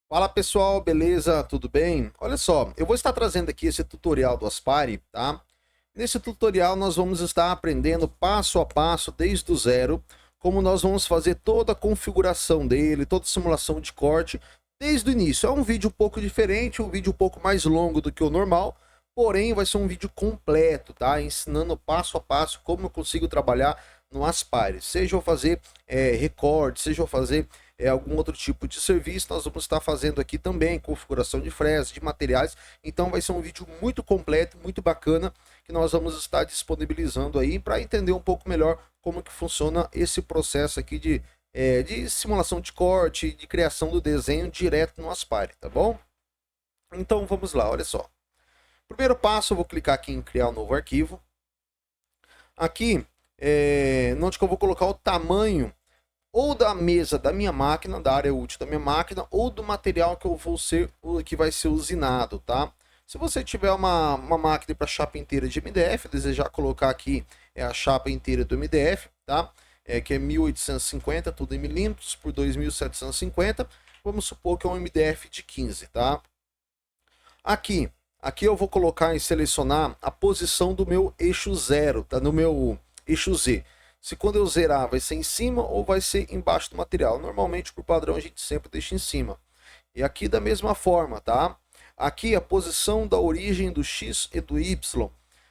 Fala pessoal, beleza? Tudo bem? Olha só, eu vou estar trazendo aqui esse tutorial do Aspire, tá? Nesse tutorial nós vamos estar aprendendo passo a passo, desde o zero, como nós vamos fazer toda a configuração dele, toda a simulação de corte, desde o início. É um vídeo um pouco diferente, um vídeo um pouco mais longo do que o normal, porém vai ser um vídeo completo, tá? Ensinando passo a passo como eu consigo trabalhar no Aspire. Seja eu fazer recorte, seja eu fazer algum outro tipo de serviço, nós vamos estar fazendo aqui também configuração de fresas, de materiais. Então vai ser um vídeo muito completo, muito bacana, que nós vamos estar disponibilizando aí para entender um pouco melhor como que funciona esse processo aqui de simulação de corte, de criação do desenho direto no Aspire, tá bom? Então vamos lá, olha só. Primeiro passo, eu vou clicar aqui em criar um novo arquivo. Aqui, onde que eu vou colocar o tamanho ou da mesa da minha máquina, da área útil da minha máquina, ou do material que eu vou ser, que vai ser usinado, tá? Se você tiver uma máquina para chapa inteira de MDF, desejar colocar aqui a chapa inteira do MDF, tá? Que é 1850, tudo em milímetros, por 2750, vamos supor que é um MDF de 15, tá? Aqui eu vou colocar e selecionar a posição do meu eixo zero, tá? No meu eixo Z. Se quando eu zerar vai ser em cima ou vai ser embaixo do material. Normalmente, por padrão, a gente sempre deixa em cima. E aqui da mesma forma, tá? Aqui a posição da origem do X e do Y,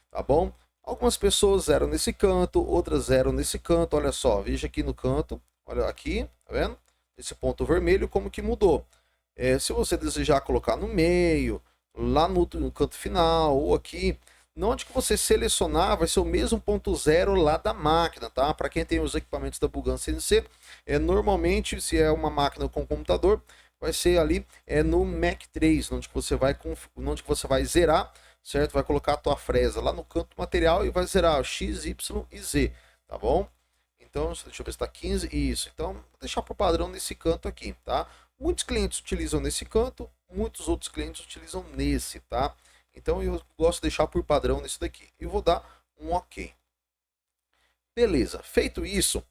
tá bom? Algumas pessoas zeram nesse canto, outras zeram nesse canto. Olha só, veja aqui no canto, olha aqui, tá vendo? Esse ponto vermelho, como que mudou. Se você desejar colocar no meio, lá no canto final, ou aqui, onde que você selecionar vai ser o mesmo ponto zero lá da máquina, tá? Para quem tem os equipamentos da Bugan CNC, normalmente, se é uma máquina com computador, vai ser ali no Mac 3, onde que você vai zerar, certo? Vai colocar a tua fresa lá no canto do material e vai zerar o X, Y e Z, tá bom? Então, deixa eu ver se está 15, isso. Então, vou deixar por padrão nesse canto aqui, tá? Muitos clientes utilizam nesse canto, muitos outros clientes utilizam nesse, tá? Então, eu gosto de deixar por padrão nesse daqui. E vou dar um OK. Beleza, feito isso,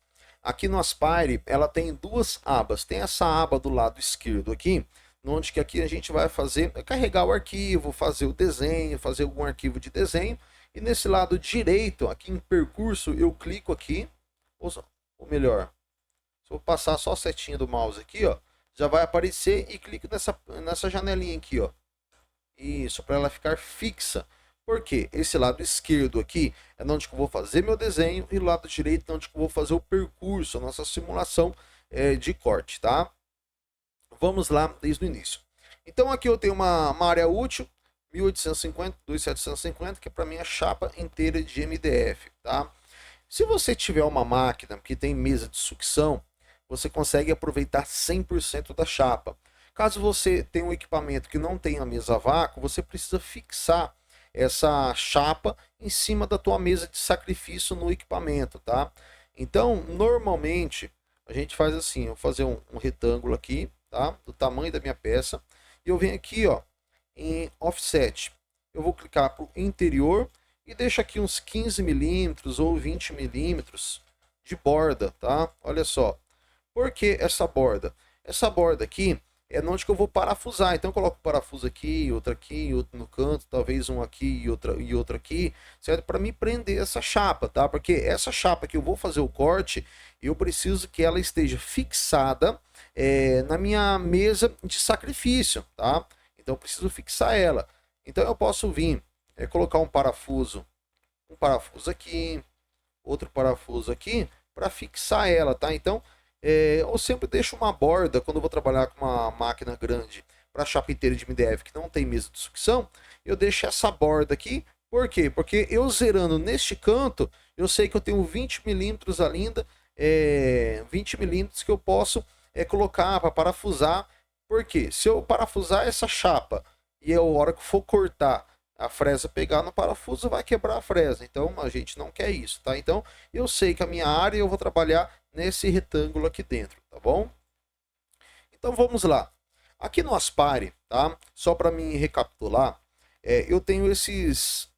aqui no Aspire, ela tem duas abas. Tem essa aba do lado esquerdo aqui, onde que aqui a gente vai fazer, carregar o arquivo, fazer o desenho, fazer algum arquivo de desenho. E nesse lado direito, aqui em percurso, eu clico aqui, ou melhor, se eu passar só a setinha do mouse aqui, ó, já vai aparecer e clico nessa janelinha aqui, ó. Isso, para ela ficar fixa. Porque esse lado esquerdo aqui é onde eu vou fazer meu desenho e o lado direito é onde eu vou fazer o percurso, a nossa simulação de corte, tá? Vamos lá desde o início. Então aqui eu tenho uma área útil, 1850, 2750, que é para minha chapa inteira de MDF, tá? Se você tiver uma máquina que tem mesa de sucção, você consegue aproveitar 100% da chapa. Caso você tenha um equipamento que não tenha mesa a vácuo, você precisa fixar essa chapa em cima da tua mesa de sacrifício no equipamento, tá? Então, normalmente, a gente faz assim, eu vou fazer um retângulo aqui, tá? Do tamanho da minha peça, e eu venho aqui, ó, em offset. Eu vou clicar para o interior e deixo aqui uns 15 milímetros ou 20 milímetros de borda, tá? Olha só. Por que essa borda? Essa borda aqui é onde que eu vou parafusar. Então eu coloco um parafuso aqui, outro no canto, talvez um aqui e outro aqui, certo? Para me prender essa chapa, tá? Porque essa chapa que eu vou fazer o corte, eu preciso que ela esteja fixada na minha mesa de sacrifício, tá? Então eu preciso fixar ela. Então eu posso vir colocar um parafuso aqui, outro parafuso aqui, para fixar ela, tá? Então eu sempre deixo uma borda quando eu vou trabalhar com uma máquina grande para chapa inteira de MDF que não tem mesa de sucção, eu deixo essa borda aqui. Por quê? Porque eu zerando neste canto, eu sei que eu tenho 20 milímetros ainda, 20 milímetros que eu posso colocar para parafusar. Porque se eu parafusar essa chapa e a hora que for cortar a fresa pegar no parafuso, vai quebrar a fresa. Então a gente não quer isso, tá? Então eu sei que a minha área eu vou trabalhar nesse retângulo aqui dentro, tá bom? Então vamos lá. Aqui no Aspire, tá? Só para me recapitular, eu tenho essas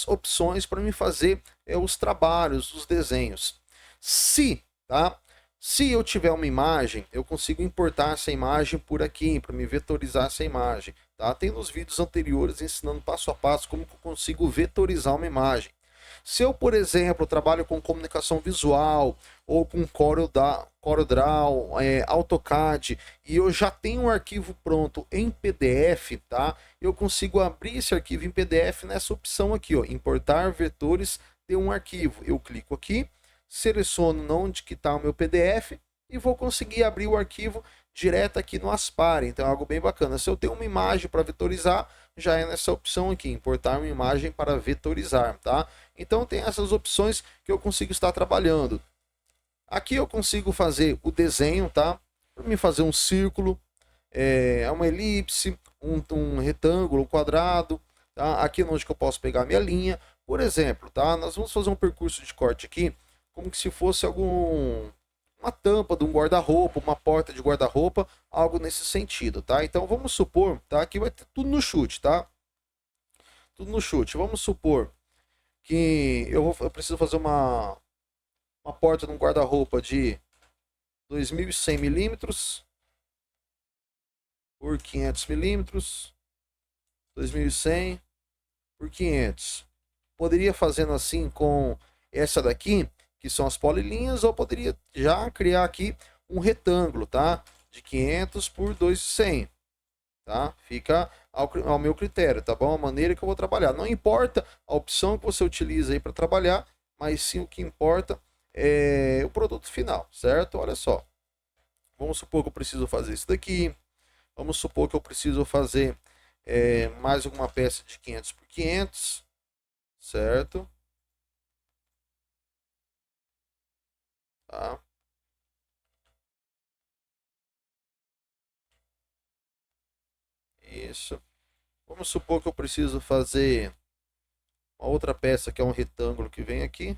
opções para me fazer os trabalhos, os desenhos. Se, tá? Se eu tiver uma imagem, eu consigo importar essa imagem por aqui, para me vetorizar essa imagem. Tá? Tem nos vídeos anteriores ensinando passo a passo como que eu consigo vetorizar uma imagem. Se eu, por exemplo, trabalho com comunicação visual ou com CorelDRAW, AutoCAD e eu já tenho um arquivo pronto em PDF, tá? Eu consigo abrir esse arquivo em PDF nessa opção aqui, ó, importar vetores de um arquivo. Eu clico aqui, seleciono onde que está o meu PDF e vou conseguir abrir o arquivo direto aqui no Aspire. Então é algo bem bacana. Se eu tenho uma imagem para vetorizar, já é nessa opção aqui, importar uma imagem para vetorizar, tá? Então tem essas opções que eu consigo estar trabalhando. Aqui eu consigo fazer o desenho, tá? Para mim fazer um círculo, uma elipse, um retângulo, um quadrado, tá? Aqui onde que eu posso pegar minha linha. Por exemplo, tá? Nós vamos fazer um percurso de corte aqui, como que se fosse uma tampa de um guarda-roupa, uma porta de guarda-roupa, algo nesse sentido, tá? Então vamos supor, tá? Aqui vai ter tudo no chute, tá? Tudo no chute. Vamos supor que eu preciso fazer uma porta de um guarda-roupa de 2.100 milímetros por 500 milímetros, 2.100 por 500. Poderia fazendo assim com essa daqui, que são as polilinhas, ou poderia já criar aqui um retângulo, tá? De 500 por 2.100, tá? Fica ao meu critério, tá bom? A maneira que eu vou trabalhar. Não importa a opção que você utiliza aí para trabalhar, mas sim o que importa é o produto final, certo? Olha só. Vamos supor que eu preciso fazer isso daqui. Vamos supor que eu preciso fazer mais alguma peça de 500 por 500, certo? Tá? Isso. Vamos supor que eu preciso fazer uma outra peça que é um retângulo que vem aqui.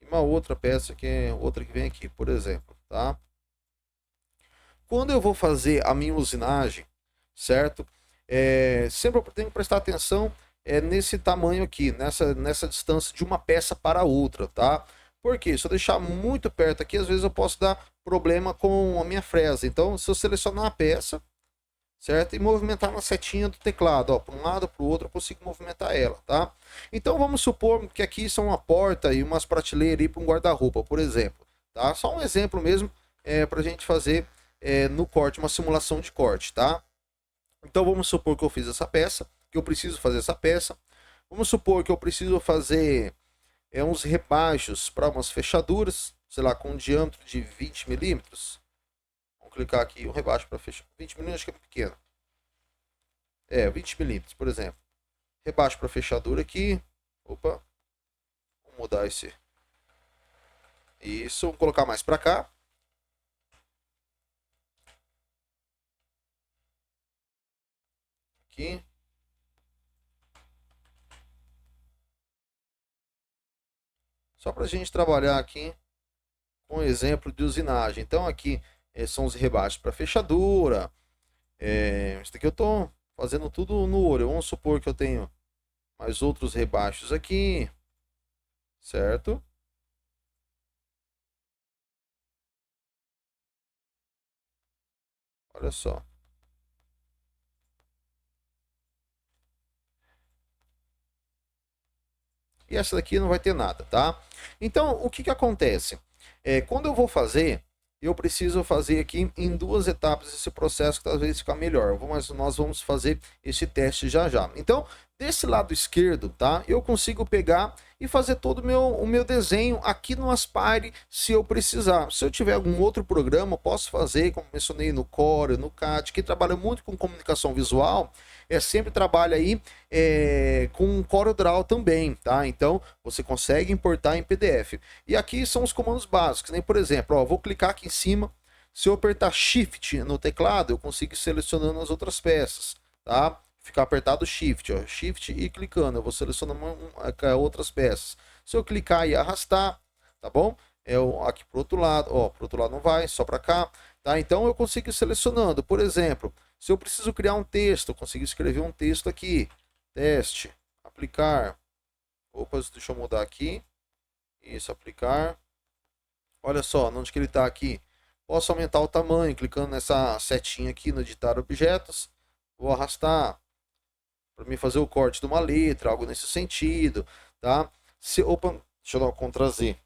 E uma outra peça que é outra que vem aqui, por exemplo, tá? Quando eu vou fazer a minha usinagem, certo? Sempre eu tenho que prestar atenção nesse tamanho aqui, nessa distância de uma peça para outra, tá? Porque se eu deixar muito perto aqui, às vezes eu posso dar problema com a minha fresa. Então, se eu selecionar a peça, certo? E movimentar na setinha do teclado, ó, para um lado, para o outro, eu consigo movimentar ela, tá? Então, vamos supor que aqui são uma porta e umas prateleiras para um guarda-roupa, por exemplo, tá? Só um exemplo mesmo para a gente fazer no corte, uma simulação de corte, tá? Então vamos supor que eu fiz essa peça, que eu preciso fazer essa peça. Vamos supor que eu preciso fazer uns rebaixos para umas fechaduras, sei lá, com um diâmetro de 20 milímetros. Vamos clicar aqui, um rebaixo para fechar. 20 milímetros acho que é pequeno. 20 milímetros, por exemplo. Rebaixo para fechadura aqui. Opa. Vamos mudar esse. Isso, vamos colocar mais para cá. Aqui. Só para a gente trabalhar aqui com um exemplo de usinagem. Então aqui são os rebaixos para fechadura. Isso daqui eu estou fazendo tudo no olho. Vamos supor que eu tenho mais outros rebaixos aqui, certo? Olha só. E essa daqui não vai ter nada, tá? Então, o que que acontece? Quando eu vou fazer, eu preciso fazer aqui em duas etapas esse processo que talvez fica melhor. Mas nós vamos fazer esse teste já já. Então, desse lado esquerdo, tá? Eu consigo pegar e fazer todo o meu desenho aqui no Aspire, se eu precisar. Se eu tiver algum outro programa, eu posso fazer, como mencionei no Core, no CAD, que trabalha muito com comunicação visual, sempre trabalha aí com CorelDRAW também, tá? Então, você consegue importar em PDF. E aqui são os comandos básicos, né? Por exemplo, ó, vou clicar aqui em cima, se eu apertar Shift no teclado, eu consigo ir selecionando as outras peças, tá? Ficar apertado Shift, ó, Shift e clicando, eu vou selecionando outras peças. Se eu clicar e arrastar, tá bom? Aqui pro outro lado, ó, pro outro lado não vai, só para cá, tá? Então eu consigo ir selecionando, por exemplo, se eu preciso criar um texto, eu consigo escrever um texto aqui, teste, aplicar, opa, deixa eu mudar aqui, isso, aplicar, Olha só, onde que ele está aqui. Posso aumentar o tamanho, clicando nessa setinha aqui no editar objetos. Vou arrastar para mim fazer o corte de uma letra, algo nesse sentido, tá? Opa, deixa eu dar um Ctrl Z.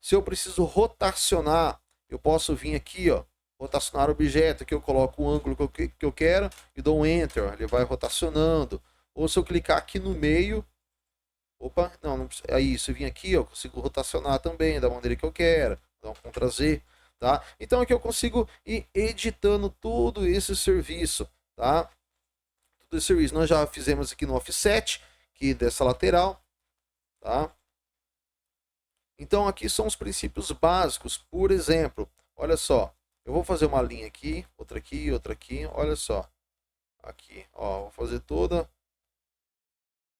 Se eu preciso rotacionar, eu posso vir aqui, ó, rotacionar objeto, que eu coloco o ângulo que eu quero e dou um Enter, ó, ele vai rotacionando. Ou se eu clicar aqui no meio, opa, não precisa, aí se eu vir aqui, eu consigo rotacionar também da maneira que eu quero, dar um Ctrl Z, tá? Então aqui eu consigo ir editando todo esse serviço, tá? Todo esse serviço nós já fizemos aqui no offset, aqui dessa lateral, tá? Então aqui são os princípios básicos. Por exemplo, olha só, eu vou fazer uma linha aqui, outra aqui, olha só. Aqui, ó, vou fazer toda.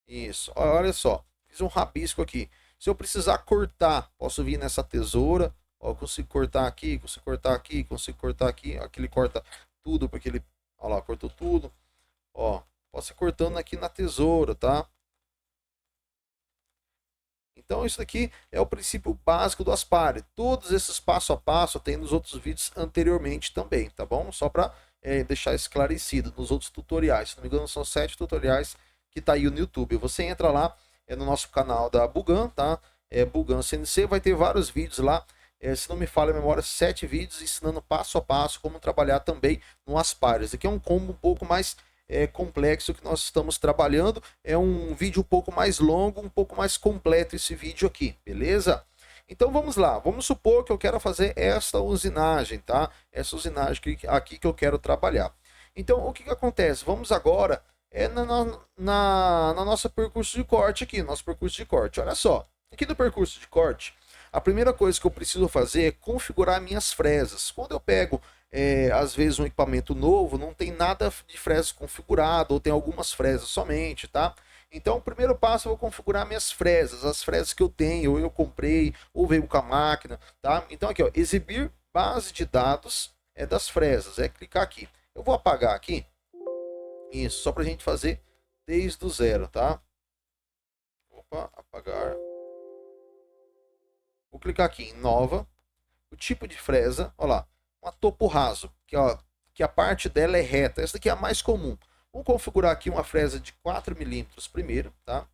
Isso, olha só, fiz um rabisco aqui. Se eu precisar cortar, posso vir nessa tesoura, ó, eu consigo cortar aqui, consigo cortar aqui, consigo cortar aqui. Aqui ele corta tudo, porque ele, ó lá, cortou tudo. Ó, posso ir cortando aqui na tesoura, tá? Então isso aqui é o princípio básico do Aspire. Todos esses passo a passo tem nos outros vídeos anteriormente também, tá bom? Só para deixar esclarecido nos outros tutoriais. Se não me engano são 7 tutoriais que tá aí no YouTube. Você entra lá no nosso canal da Bugan, tá? Bugan CNC, vai ter vários vídeos lá. Se não me falha a memória, 7 vídeos ensinando passo a passo como trabalhar também no Aspire. Esse aqui é um combo um pouco mais complexo que nós estamos trabalhando. É um vídeo um pouco mais longo, um pouco mais completo esse vídeo aqui, beleza? Então vamos lá, vamos supor que eu quero fazer esta usinagem, tá? Essa usinagem aqui que eu quero trabalhar. Então o que acontece? Vamos agora na nossa percurso de corte aqui, nosso percurso de corte. Olha só, aqui no percurso de corte, a primeira coisa que eu preciso fazer é configurar minhas fresas. Quando eu pego às vezes um equipamento novo, não tem nada de fresa configurado, ou tem algumas fresas somente, tá? Então, o primeiro passo eu vou configurar minhas fresas, as fresas que eu tenho, ou eu comprei, ou veio com a máquina, tá? Então aqui, ó, exibir base de dados das fresas, clicar aqui. Eu vou apagar aqui, isso, só pra gente fazer desde o zero, tá? Opa, apagar. Vou clicar aqui em nova, o tipo de fresa, ó lá, uma topo raso, que a parte dela é reta. Essa daqui é a mais comum. Vamos configurar aqui uma fresa de 4 milímetros primeiro, tá?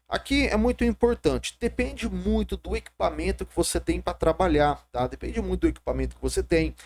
Aqui é muito importante, depende muito do equipamento que você tem para trabalhar, tá? Depende muito do equipamento que você tem.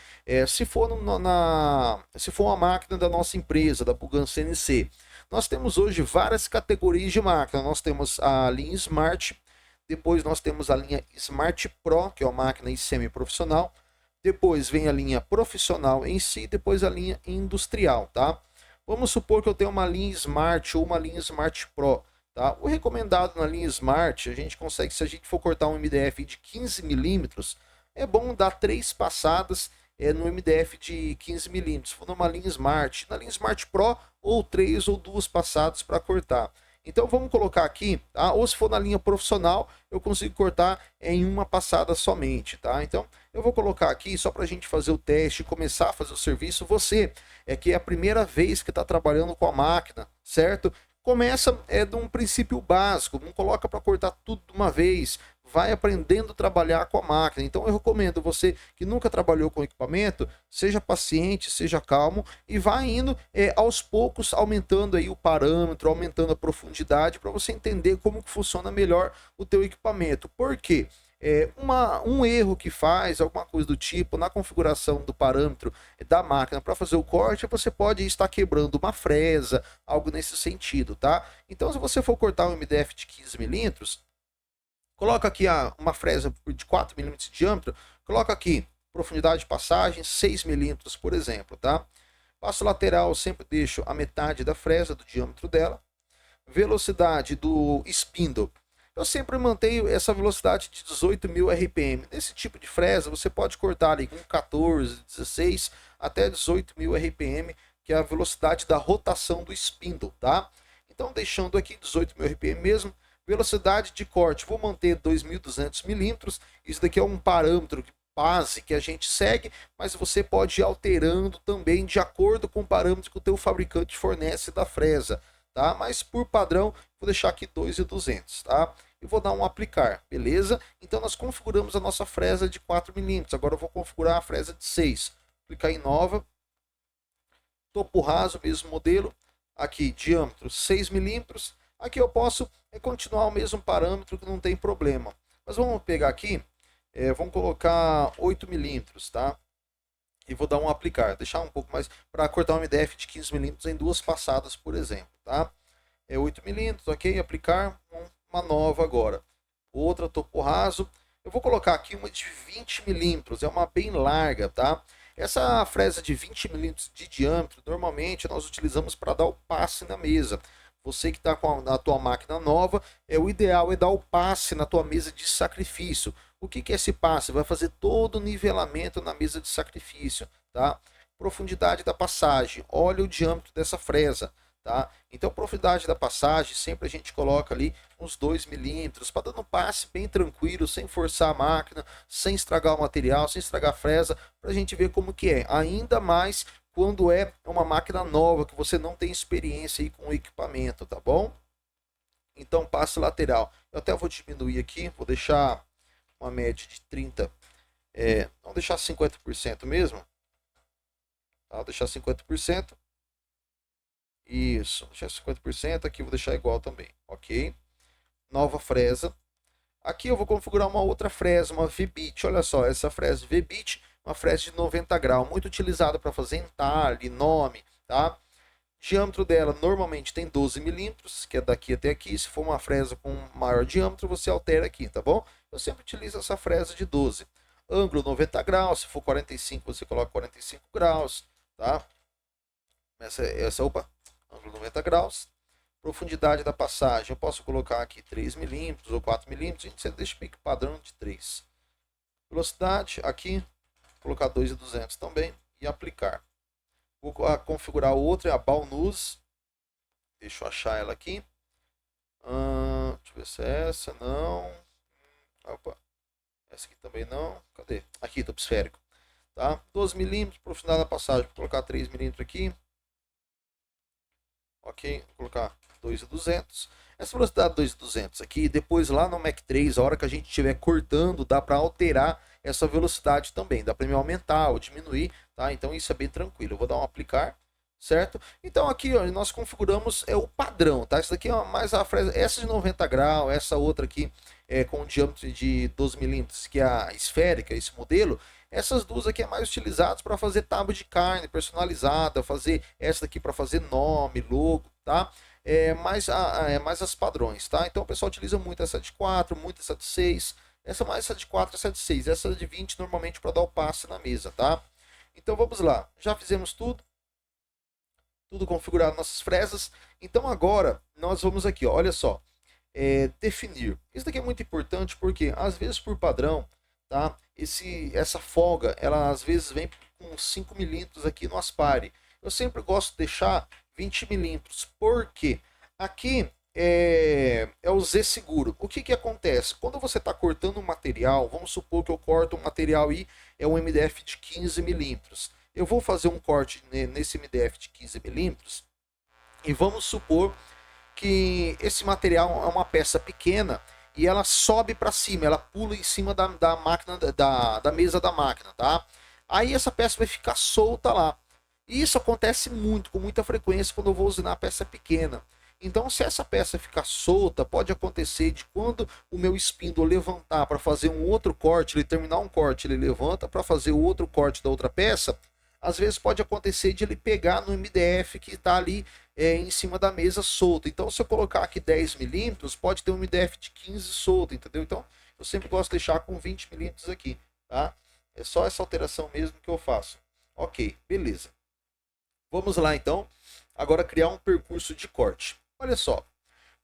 Se for uma máquina da nossa empresa, da Bugan CNC, nós temos hoje várias categorias de máquina. Nós temos a linha Smart, depois nós temos a linha Smart Pro, que é uma máquina semi-profissional. Depois vem a linha profissional em si, depois a linha industrial, tá? Vamos supor que eu tenho uma linha Smart ou uma linha Smart Pro, tá? O recomendado na linha Smart, a gente consegue, se a gente for cortar um MDF de 15 milímetros, é bom dar 3 passadas no MDF de 15 milímetros, se for numa linha Smart. Na linha Smart Pro, ou 3 ou 2 passadas para cortar. Então vamos colocar aqui, tá? Ou se for na linha profissional, eu consigo cortar em uma passada somente, tá? Então eu vou colocar aqui só para a gente fazer o teste, começar a fazer o serviço. Você que é a primeira vez que está trabalhando com a máquina, certo? Começa de um princípio básico, não coloca para cortar tudo de uma vez, vai aprendendo a trabalhar com a máquina. Então eu recomendo você que nunca trabalhou com equipamento, seja paciente, seja calmo e vá indo aos poucos aumentando aí o parâmetro, aumentando a profundidade para você entender como que funciona melhor o teu equipamento. Por quê? Um erro que faz, alguma coisa do tipo, na configuração do parâmetro da máquina para fazer o corte, você pode estar quebrando uma fresa, algo nesse sentido, tá? Então, se você for cortar um MDF de 15 milímetros, coloca aqui uma fresa de 4 milímetros de diâmetro, coloca aqui profundidade de passagem 6 milímetros, por exemplo, tá? Passo lateral, sempre deixo a metade da fresa, do diâmetro dela. Velocidade do spindle, eu sempre mantenho essa velocidade de 18.000 RPM. Nesse tipo de fresa, você pode cortar ali com 14, 16 até 18.000 RPM, que é a velocidade da rotação do spindle, tá? Então, deixando aqui 18.000 RPM mesmo. Velocidade de corte, vou manter 2.200 milímetros. Isso daqui é um parâmetro base que a gente segue, mas você pode ir alterando também de acordo com o parâmetro que o teu fabricante fornece da fresa, tá? Mas por padrão, vou deixar aqui 2.200, tá? e vou dar um aplicar, beleza? Então nós configuramos a nossa fresa de 4 milímetros. Agora eu vou configurar a fresa de 6. Clicar em nova, topo raso, mesmo modelo. Aqui, diâmetro 6 milímetros. Aqui eu posso continuar o mesmo parâmetro, que não tem problema. Mas vamos pegar aqui, vamos colocar 8 milímetros, tá? E vou dar um aplicar, deixar um pouco mais, para cortar um MDF de 15 milímetros em 2 passadas, por exemplo, tá? 8 milímetros, ok? Aplicar uma nova agora. Outra topo raso. Eu vou colocar aqui uma de 20 milímetros, é uma bem larga, tá? Essa fresa de 20 milímetros de diâmetro, normalmente nós utilizamos para dar o passe na mesa. Você que está com a tua máquina nova, o ideal é dar o passe na tua mesa de sacrifício. O que é esse passe? Vai fazer todo o nivelamento na mesa de sacrifício, tá? Profundidade da passagem, olha o diâmetro dessa fresa, tá? Então, profundidade da passagem, sempre a gente coloca ali uns 2 milímetros, para dar um passe bem tranquilo, sem forçar a máquina, sem estragar o material, sem estragar a fresa, para a gente ver como que é. Ainda mais quando é uma máquina nova, que você não tem experiência aí com o equipamento, tá bom? Então, passe lateral. Eu até vou diminuir aqui, vou deixar uma média de 30%, vamos deixar 50% mesmo. Tá? Vou deixar 50%. Isso, deixar 50%, aqui vou deixar igual também, ok? Nova fresa. Aqui eu vou configurar uma outra fresa, uma V-bit. Olha só, essa fresa V-bit, uma fresa de 90 graus, muito utilizada para fazer entalhe, nome, tá? Diâmetro dela normalmente tem 12 milímetros, que é daqui até aqui. Se for uma fresa com maior diâmetro, você altera aqui, tá bom? Eu sempre utilizo essa fresa de 12. Ângulo 90 graus, se for 45, você coloca 45 graus, tá? Opa, ângulo 90 graus. Profundidade da passagem, eu posso colocar aqui 3 milímetros ou 4 milímetros, a gente sempre deixa o pique padrão de 3. Velocidade, aqui, vou colocar 2.200 também e aplicar. Vou configurar outra, é a Balnuz. Deixa eu achar ela aqui. Deixa eu ver se é essa, não. Opa, essa aqui também não. Cadê? Aqui, topo esférico. Tá? 12 milímetros, profundidade da passagem, vou colocar 3 milímetros aqui. Ok, vou colocar 2.200. Essa velocidade 2.200 aqui, depois lá no Mac 3, a hora que a gente estiver cortando, dá para alterar essa velocidade também. Dá para me aumentar ou diminuir, tá? Então isso é bem tranquilo. Eu vou dar um aplicar, certo? Então aqui ó, nós configuramos o padrão, tá? Essa daqui é mais a fresa, essa de 90 graus, essa outra aqui com um diâmetro de 12 milímetros, que é a esférica, esse modelo. Essas duas aqui é mais utilizadas para fazer tábua de carne personalizada, fazer essa daqui para fazer nome, logo, tá? Mais as padrões, tá? Então o pessoal utiliza muito essa de 4, muito essa de 6, essa de 4, essa de 6, essa de 20 normalmente para dar o passe na mesa, tá? Então vamos lá, já fizemos tudo configurado nossas fresas. Então agora nós vamos aqui, ó, olha só, definir. Isso daqui é muito importante porque às vezes por padrão, tá? Essa folga, ela às vezes vem com 5 milímetros aqui no aspare. Eu sempre gosto de deixar 20 milímetros, porque aqui é o Z seguro. O que acontece? Quando você está cortando um material, vamos supor que eu corto um material aí, é um MDF de 15 milímetros. Eu vou fazer um corte nesse MDF de 15 milímetros e vamos supor que esse material é uma peça pequena e ela sobe para cima, ela pula em cima da máquina, da mesa da máquina, tá? Aí essa peça vai ficar solta lá. E isso acontece muito, com muita frequência, quando eu vou usinar a peça pequena. Então, se essa peça ficar solta, pode acontecer de quando o meu espíndola levantar para fazer um outro corte, ele terminar um corte, ele levanta para fazer o outro corte da outra peça, às vezes pode acontecer de ele pegar no MDF que está ali em cima da mesa solto. Então, se eu colocar aqui 10 milímetros, pode ter um MDF de 15 solto, entendeu? Então, eu sempre gosto de deixar com 20 milímetros aqui, tá? É só essa alteração mesmo que eu faço. Ok, beleza. Vamos lá, então, agora criar um percurso de corte. Olha só,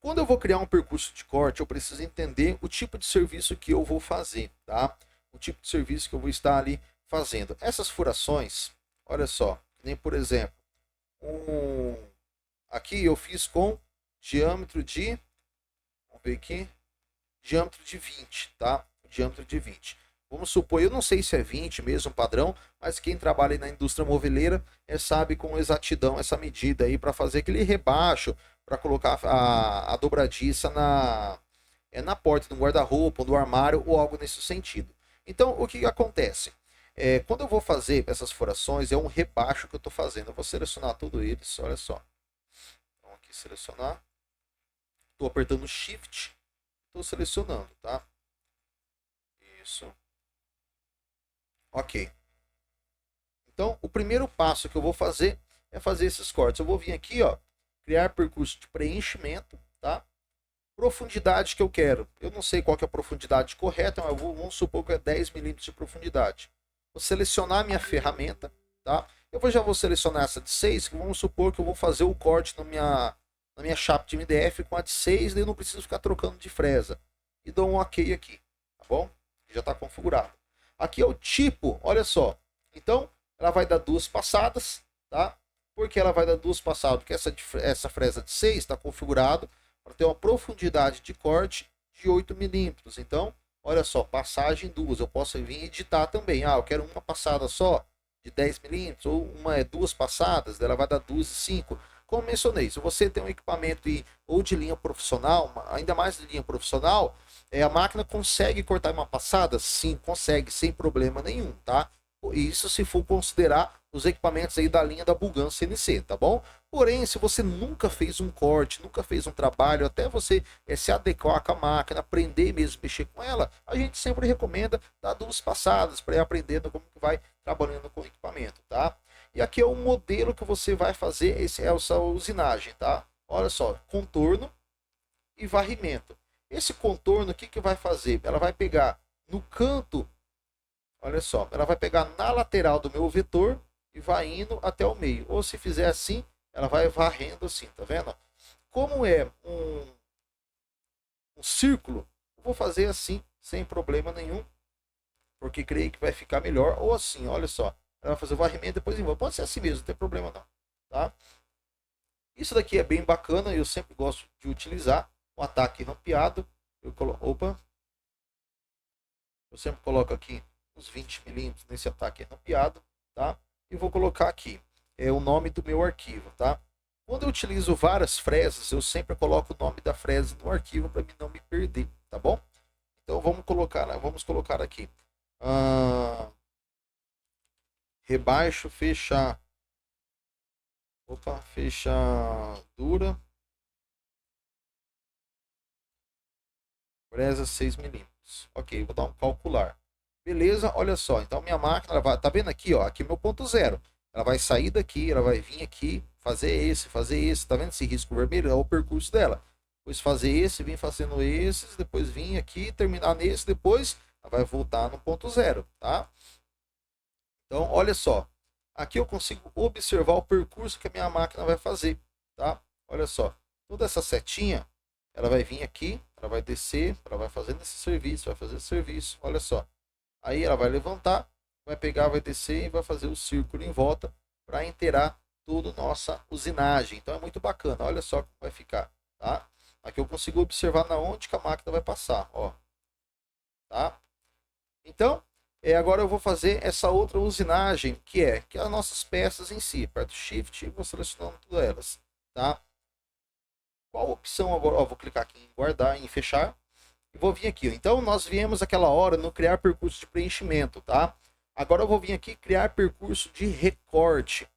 quando eu vou criar um percurso de corte, eu preciso entender o tipo de serviço que eu vou fazer, tá? O tipo de serviço que eu vou estar ali fazendo. Essas furações, olha só, nem por exemplo, aqui eu fiz com diâmetro de, vamos ver aqui, diâmetro de 20, tá? Diâmetro de 20. Vamos supor, eu não sei se é 20 mesmo, padrão, mas quem trabalha na indústria moveleira sabe com exatidão essa medida aí para fazer aquele rebaixo, para colocar a dobradiça na porta de um guarda-roupa, do armário ou algo nesse sentido. Então, o que acontece? Quando eu vou fazer essas furações, é um rebaixo que eu estou fazendo. Eu vou selecionar tudo isso, olha só. Então, aqui selecionar. Estou apertando Shift, estou selecionando, tá? Isso. Ok. Então, o primeiro passo que eu vou fazer é fazer esses cortes. Eu vou vir aqui, ó, criar percurso de preenchimento, tá? Profundidade que eu quero. Eu não sei qual que é a profundidade correta, mas vamos supor que é 10 milímetros de profundidade. Vou selecionar a minha ferramenta, tá? Já vou selecionar essa de 6, que vamos supor que eu vou fazer o corte na minha chapa de MDF com a de 6, daí eu não preciso ficar trocando de fresa. E dou um OK aqui, tá bom? Já está configurado. Aqui é o tipo, olha só. Então, ela vai dar 2 passadas, tá? Por que ela vai dar 2 passadas? Porque essa fresa de 6 está configurado para ter uma profundidade de corte de 8 milímetros. Então, olha só, passagem 2. Eu posso vir editar também. Eu quero uma passada só de 10 milímetros, ou uma 2 passadas, ela vai dar 2 e 5. Como mencionei, se você tem um equipamento ou de linha profissional, ainda mais de linha profissional, a máquina consegue cortar uma passada? Sim, consegue, sem problema nenhum, tá? Isso se for considerar os equipamentos aí da linha da Bugan CNC, tá bom? Porém, se você nunca fez um corte, nunca fez um trabalho, até você se adequar com a máquina, aprender mesmo a mexer com ela, a gente sempre recomenda dar 2 passadas para ir aprendendo como que vai trabalhando com o equipamento, tá? E aqui é o modelo que você vai fazer, esse é a sua usinagem, tá? Olha só, contorno e varrimento. Esse contorno, o que que vai fazer? Ela vai pegar no canto, olha só, ela vai pegar na lateral do meu vetor e vai indo até o meio. Ou se fizer assim, ela vai varrendo assim, tá vendo? Como é um círculo, eu vou fazer assim, sem problema nenhum, porque creio que vai ficar melhor. Ou assim, olha só, ela vai fazer o varrimento depois em volta. Pode ser assim mesmo, não tem problema não, tá? Isso daqui é bem bacana, eu sempre gosto de utilizar um ataque rampeado. Eu sempre coloco aqui uns 20 milímetros nesse ataque rampeado, tá? E vou colocar aqui o nome do meu arquivo, tá? Quando eu utilizo várias fresas, eu sempre coloco o nome da fresa no arquivo para mim não me perder, tá bom? Então vamos colocar aqui rebaixo, fechadura, fresa 6 milímetros. Ok, vou dar um calcular. Beleza, olha só. Então minha máquina, ela vai, tá vendo aqui, ó, aqui é meu ponto zero. Ela vai sair daqui, ela vai vir aqui, fazer esse, tá vendo esse risco vermelho? É o percurso dela. Depois fazer esse, vir fazendo esses, depois vir aqui, terminar nesse, depois ela vai voltar no ponto zero, tá? Então, olha só. Aqui eu consigo observar o percurso que a minha máquina vai fazer, tá? Olha só. Toda essa setinha, ela vai vir aqui, ela vai descer, ela vai fazendo esse serviço, vai fazer esse serviço, olha só. Aí ela vai levantar, vai pegar, vai descer e vai fazer o círculo em volta para inteirar toda a nossa usinagem. Então é muito bacana, olha só como vai ficar, tá? Aqui eu consigo observar na onde que a máquina vai passar, ó. Tá? Então, agora eu vou fazer essa outra usinagem, que é as nossas peças em si. Aperto Shift e vou selecionando todas elas, tá? Qual opção agora? Ó, vou clicar aqui em guardar, em fechar. E vou vir aqui. Então, nós viemos aquela hora no criar percurso de preenchimento, tá? Agora eu vou vir aqui criar percurso de recorte.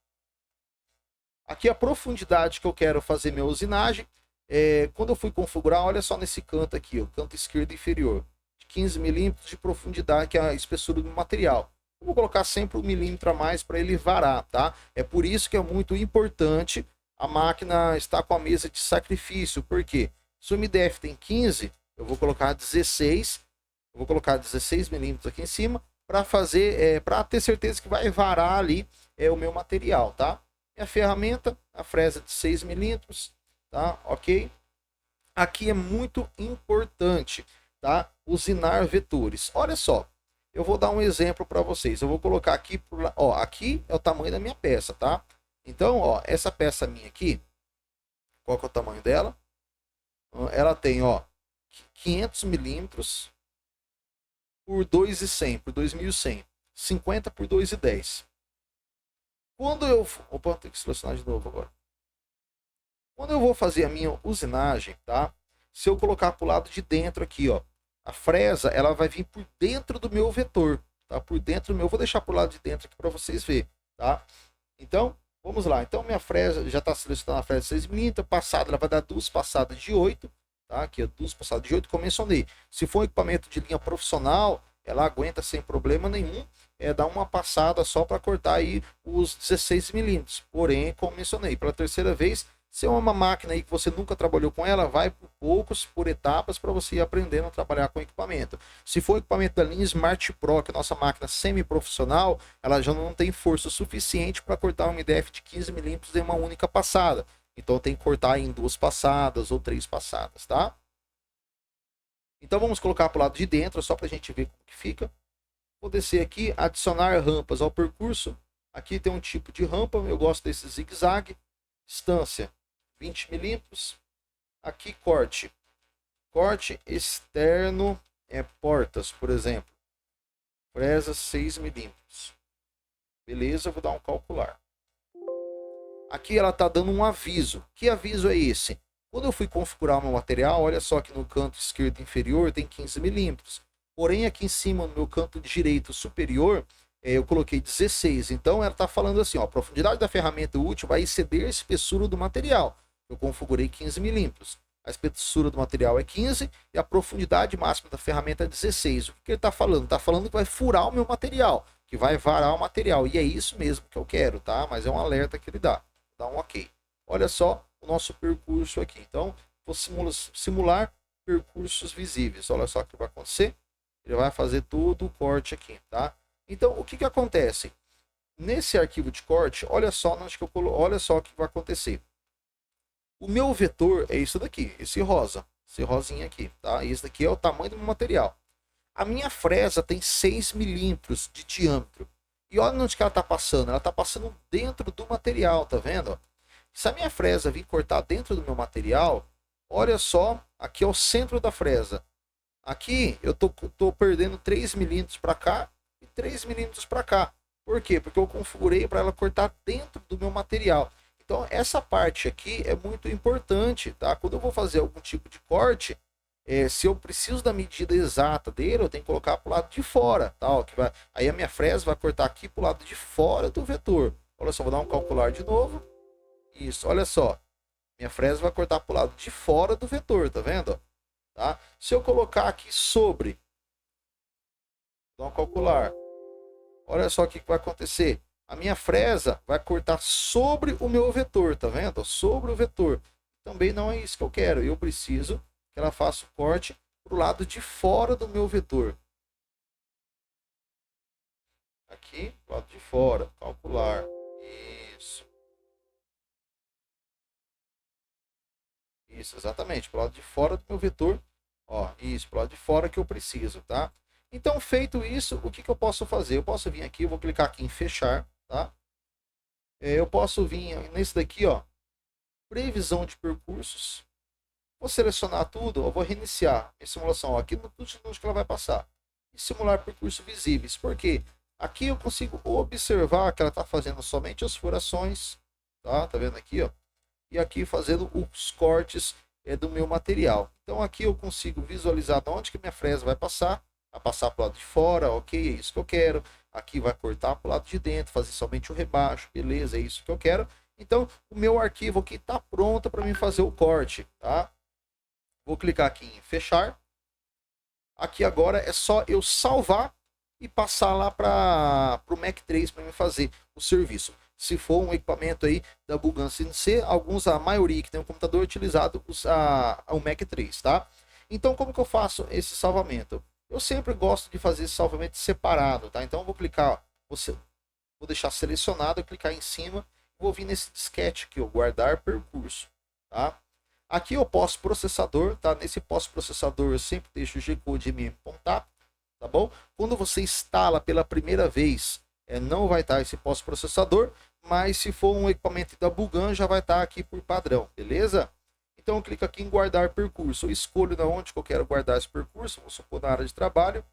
Aqui a profundidade que eu quero fazer minha usinagem. Quando eu fui configurar, olha só nesse canto aqui, o canto esquerdo inferior. De 15 milímetros de profundidade, que é a espessura do material. Eu vou colocar sempre 1 milímetro a mais para ele varar, tá? É por isso que é muito importante a máquina estar com a mesa de sacrifício. Porque se o MDF tem 15, eu vou colocar 16. Eu vou colocar 16 milímetros aqui em cima para fazer, para ter certeza que vai varar ali o meu material, tá? Minha ferramenta, a fresa de 6 milímetros, tá? Ok? Aqui é muito importante, tá? Usinar vetores. Olha só, eu vou dar um exemplo para vocês. Eu vou colocar aqui, ó, aqui é o tamanho da minha peça, tá? Então, ó, essa peça minha aqui, qual que é o tamanho dela? Ela tem, ó, 500 milímetros por 2.100, por 2.100. 50 por 2.10. Quando eu... Opa, tem que selecionar de novo agora. Quando eu vou fazer a minha usinagem, tá? Se eu colocar para o lado de dentro aqui, ó, a fresa ela vai vir por dentro do meu vetor, tá? Por dentro do meu, vou deixar para o lado de dentro aqui para vocês verem, tá? Então, vamos lá. Então, minha fresa já está selecionando a fresa de 6 milímetros, passada ela vai dar duas passadas de 8, tá? Aqui, ó, duas passadas de 8, como mencionei. Se for um equipamento de linha profissional, ela aguenta sem problema nenhum, dar uma passada só para cortar aí os 16 milímetros. Porém, como mencionei, pela terceira vez, se é uma máquina aí que você nunca trabalhou com ela, vai por poucos, por etapas, para você ir aprendendo a trabalhar com o equipamento. Se for equipamento da linha Smart Pro, que é a nossa máquina semi-profissional, ela já não tem força suficiente para cortar um MDF de 15 milímetros em uma única passada. Então tem que cortar em duas passadas ou três passadas, tá? Então vamos colocar para o lado de dentro, só para a gente ver como que fica. Vou descer aqui, adicionar rampas ao percurso. Aqui tem um tipo de rampa, eu gosto desse zigue-zague. Distância 20 milímetros. Aqui corte. Corte externo portas, por exemplo. Fresa 6 milímetros. Beleza, eu vou dar um calcular. Aqui ela está dando um aviso. Que aviso é esse? Quando eu fui configurar o meu material, olha só que no canto esquerdo inferior tem 15 milímetros. Porém, aqui em cima, no meu canto direito superior, eu coloquei 16. Então, ela está falando assim, ó, a profundidade da ferramenta útil vai exceder a espessura do material. Eu configurei 15 milímetros. A espessura do material é 15 e a profundidade máxima da ferramenta é 16. O que ele está falando? Está falando que vai furar o meu material, que vai varar o material. E é isso mesmo que eu quero, tá? Mas é um alerta que ele dá. Dá um ok. Olha só o nosso percurso aqui. Então, vou simular percursos visíveis. Olha só o que vai acontecer. Ele vai fazer todo o corte aqui, tá? Então, o que que acontece? Nesse arquivo de corte, olha só onde que olha só o que vai acontecer. O meu vetor é isso daqui, esse rosa, esse rosinha aqui, tá? Esse daqui é o tamanho do meu material. A minha fresa tem 6 milímetros de diâmetro. E olha onde que ela está passando. Ela está passando dentro do material, tá vendo? Se a minha fresa vir cortar dentro do meu material, olha só, aqui é o centro da fresa. Aqui eu tô perdendo 3 milímetros para cá e 3 milímetros para cá. Por quê? Porque eu configurei para ela cortar dentro do meu material. Então essa parte aqui é muito importante, tá? Quando eu vou fazer algum tipo de corte, se eu preciso da medida exata dele, eu tenho que colocar para o lado de fora, tá? Ó, aí a minha fresa vai cortar aqui para o lado de fora do vetor. Olha só, vou dar um calcular de novo. Isso, olha só. Minha fresa vai cortar para o lado de fora do vetor, tá vendo? Tá? Se eu colocar aqui sobre, vou dar um calcular. Olha só o que vai acontecer. A minha fresa vai cortar sobre o meu vetor, tá vendo? Sobre o vetor. Também não é isso que eu quero. Eu preciso que ela faça o corte para o lado de fora do meu vetor. Aqui, do lado de fora, calcular. Isso. Isso, exatamente, para o lado de fora do meu vetor. Ó, isso, para o lado de fora que eu preciso, tá? Então, feito isso, o que que eu posso fazer? Eu posso vir aqui, eu vou clicar aqui em fechar, tá? Eu posso vir nesse daqui, ó, previsão de percursos. Vou selecionar tudo, eu vou reiniciar a simulação, ó, aqui no tudo que ela vai passar. E simular percursos visíveis, porque aqui eu consigo observar que ela está fazendo somente as furações, tá? Tá vendo aqui, ó? E aqui fazendo os cortes do meu material. Então aqui eu consigo visualizar de onde que minha fresa vai passar para o lado de fora, ok, é isso que eu quero. Aqui vai cortar para o lado de dentro, fazer somente o rebaixo, beleza, é isso que eu quero. Então o meu arquivo aqui está pronto para mim fazer o corte, tá? Vou clicar aqui em fechar. Aqui agora é só eu salvar e passar lá para o Mac 3 para me fazer o serviço. Se for um equipamento aí da Bugan CNC, a maioria que tem um computador utilizado o Mac 3, tá? Então como que eu faço esse salvamento? Eu sempre gosto de fazer esse salvamento separado, tá? Então eu vou clicar, vou deixar selecionado, clicar em cima, vou vir nesse disquete aqui, ó, guardar percurso, tá? Aqui eu pós-processador, tá? Nesse pós-processador eu sempre deixo o G-Code MM.tap, tá bom? Quando você instala pela primeira vez, não vai estar esse pós-processador, mas se for um equipamento da Bugan, já vai estar aqui por padrão, beleza? Então eu clico aqui em guardar percurso, eu escolho de onde que eu quero guardar esse percurso, vou supor na área de trabalho,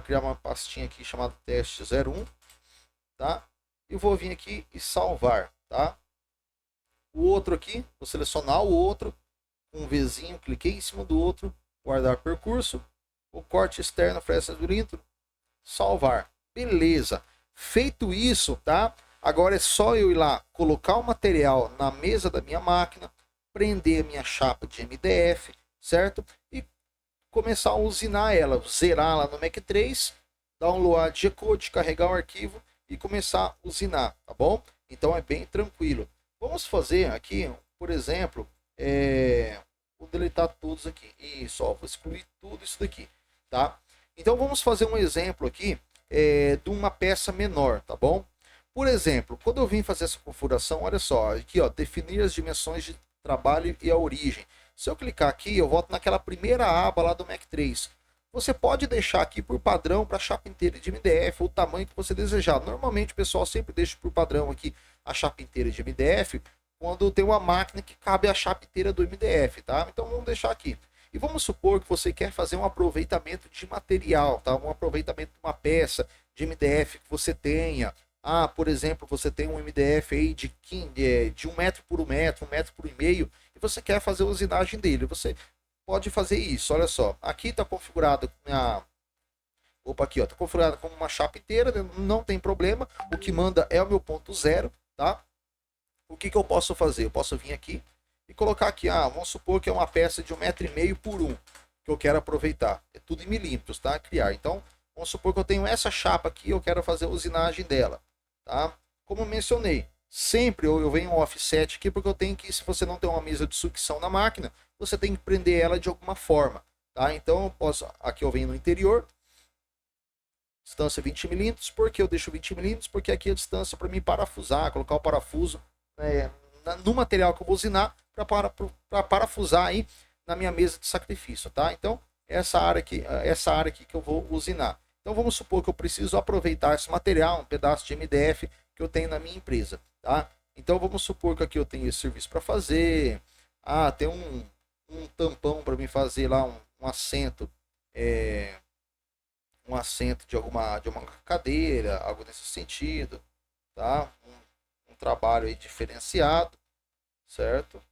criar uma pastinha aqui chamada teste 01, tá? E vou vir aqui e salvar, tá? O outro aqui, vou selecionar o outro, um Vzinho, cliquei em cima do outro, guardar percurso, o corte externo, fresta do litro, salvar. Beleza. Feito isso, tá? Agora é só eu ir lá, colocar o material na mesa da minha máquina, prender a minha chapa de MDF, certo? E começar a usinar ela, zerar lá no Mac 3, download G-Code, carregar o arquivo e começar a usinar, tá bom? Então é bem tranquilo. Vamos fazer aqui, por exemplo, vou deletar todos aqui. Isso, ó, vou excluir tudo isso daqui, tá? Então vamos fazer um exemplo aqui de uma peça menor, tá bom? Por exemplo, quando eu vim fazer essa configuração, olha só, aqui ó, definir as dimensões de trabalho e a origem. Se eu clicar aqui, eu volto naquela primeira aba lá do Mac 3. Você pode deixar aqui por padrão para a chapa inteira de MDF, o tamanho que você desejar. Normalmente o pessoal sempre deixa por padrão aqui a chapa inteira de MDF, quando tem uma máquina que cabe a chapa inteira do MDF, tá? Então vamos deixar aqui. E vamos supor que você quer fazer um aproveitamento de material, tá? Um aproveitamento de uma peça de MDF que você tenha. Ah, por exemplo, você tem um MDF aí de 1 metro por 1 metro, 1 metro por 1,5, e você quer fazer a usinagem dele. Você pode fazer isso, olha só. Aqui está configurado Opa, aqui ó, tá configurado como uma chapa inteira, não tem problema. O que manda é o meu ponto zero, tá? O que eu posso fazer? Eu posso vir aqui e colocar aqui, vamos supor que é uma peça de 1,5 m por 1, que eu quero aproveitar. É tudo em milímetros, tá? Criar. Então, vamos supor que eu tenho essa chapa aqui, eu quero fazer a usinagem dela, tá? Como mencionei, sempre eu venho um offset aqui, porque eu tenho que, se você não tem uma mesa de sucção na máquina, você tem que prender ela de alguma forma, tá? Então, eu posso, aqui eu venho no interior, distância 20 milímetros. Por que eu deixo 20 milímetros? Porque aqui é a distância para mim parafusar, colocar o parafuso no material que eu vou usinar, para parafusar aí na minha mesa de sacrifício, tá? Então, essa área aqui que eu vou usinar. Então, vamos supor que eu preciso aproveitar esse material, um pedaço de MDF que eu tenho na minha empresa, tá? Então, vamos supor que aqui eu tenho esse serviço para fazer. Tem um tampão para mim fazer lá, um assento, um assento de uma cadeira, algo nesse sentido, tá? Um trabalho aí diferenciado, certo?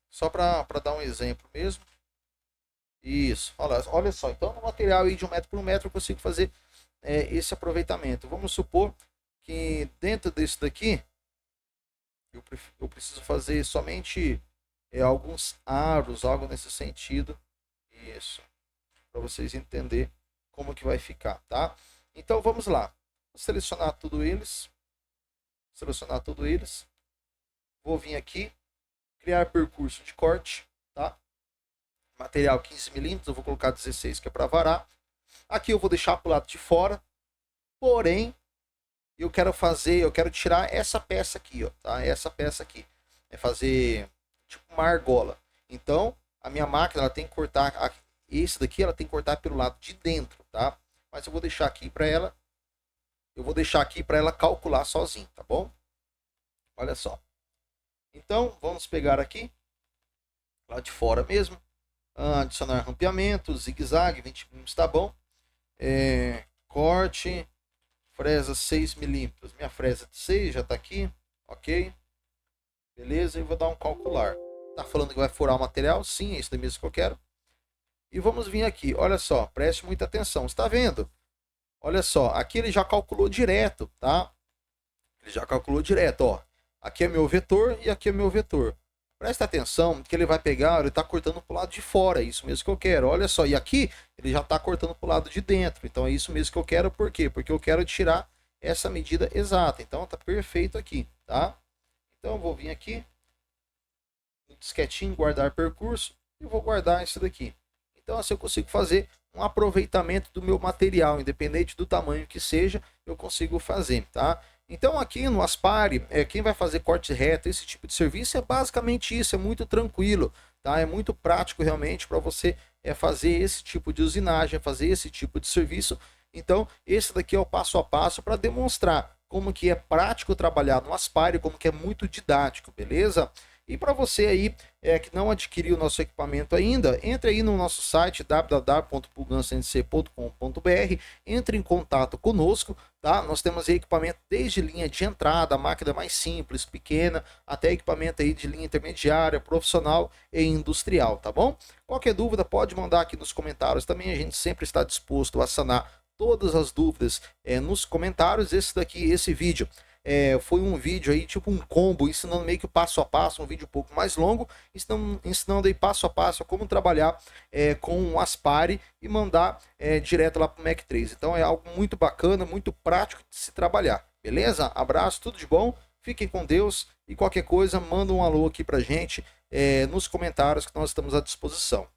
Só para dar um exemplo mesmo. Isso, olha só. Então, no material aí de 1 metro por 1 metro, eu consigo fazer esse aproveitamento. Vamos supor que dentro desse daqui, eu preciso fazer somente alguns aros, algo nesse sentido. Isso, para vocês entenderem como que vai ficar, tá? Então, vamos lá. Vou selecionar tudo eles. Vou vir aqui, criar percurso de corte, tá? Material 15 milímetros, eu vou colocar 16, que é para varar. Aqui eu vou deixar para o lado de fora. Porém, eu quero tirar essa peça aqui, ó, tá? Essa peça aqui. É fazer tipo uma argola. Então, a minha máquina ela tem que cortar esse daqui, ela tem que cortar pelo lado de dentro, tá? Mas eu vou deixar aqui para ela calcular sozinho, tá bom? Olha só. Então, vamos pegar aqui lá de fora mesmo. Adicionar rampeamento, zigue-zague, 20 milímetros tá bom. Corte, fresa 6 milímetros. Minha fresa de 6 já está aqui, ok. Beleza, e vou dar um calcular. Tá falando que vai furar o material? Sim, é isso mesmo que eu quero. E vamos vir aqui, olha só, preste muita atenção. Está vendo? Olha só, aqui ele já calculou direto, tá? Ele já calculou direto, ó. Aqui é meu vetor e aqui é meu vetor. Presta atenção que ele vai pegar, ele está cortando para o lado de fora, é isso mesmo que eu quero. Olha só, e aqui ele já está cortando para o lado de dentro. Então é isso mesmo que eu quero, por quê? Porque eu quero tirar essa medida exata. Então tá perfeito aqui, tá? Então eu vou vir aqui, no disquetinho, guardar percurso, e vou guardar isso daqui. Então assim eu consigo fazer um aproveitamento do meu material, independente do tamanho que seja, eu consigo fazer, tá? Então aqui no Aspare, quem vai fazer corte reto, esse tipo de serviço, é basicamente isso, é muito tranquilo, tá? É muito prático realmente para você fazer esse tipo de usinagem, fazer esse tipo de serviço. Então esse daqui é o passo a passo para demonstrar como que é prático trabalhar no Aspare, como que é muito didático, beleza? E para você aí que não adquiriu o nosso equipamento ainda, entre aí no nosso site www.pulgancnc.com.br, entre em contato conosco, tá? Nós temos aí equipamento desde linha de entrada, máquina mais simples, pequena, até equipamento aí de linha intermediária, profissional e industrial, tá bom? Qualquer dúvida pode mandar aqui nos comentários também, a gente sempre está disposto a sanar todas as dúvidas nos comentários. Esse vídeo foi um vídeo aí, tipo um combo, ensinando meio que o passo a passo, um vídeo um pouco mais longo, ensinando aí passo a passo como trabalhar com o Aspire e mandar direto lá para o Mac 3. Então é algo muito bacana, muito prático de se trabalhar. Beleza? Abraço, tudo de bom, fiquem com Deus e qualquer coisa, manda um alô aqui pra gente nos comentários que nós estamos à disposição.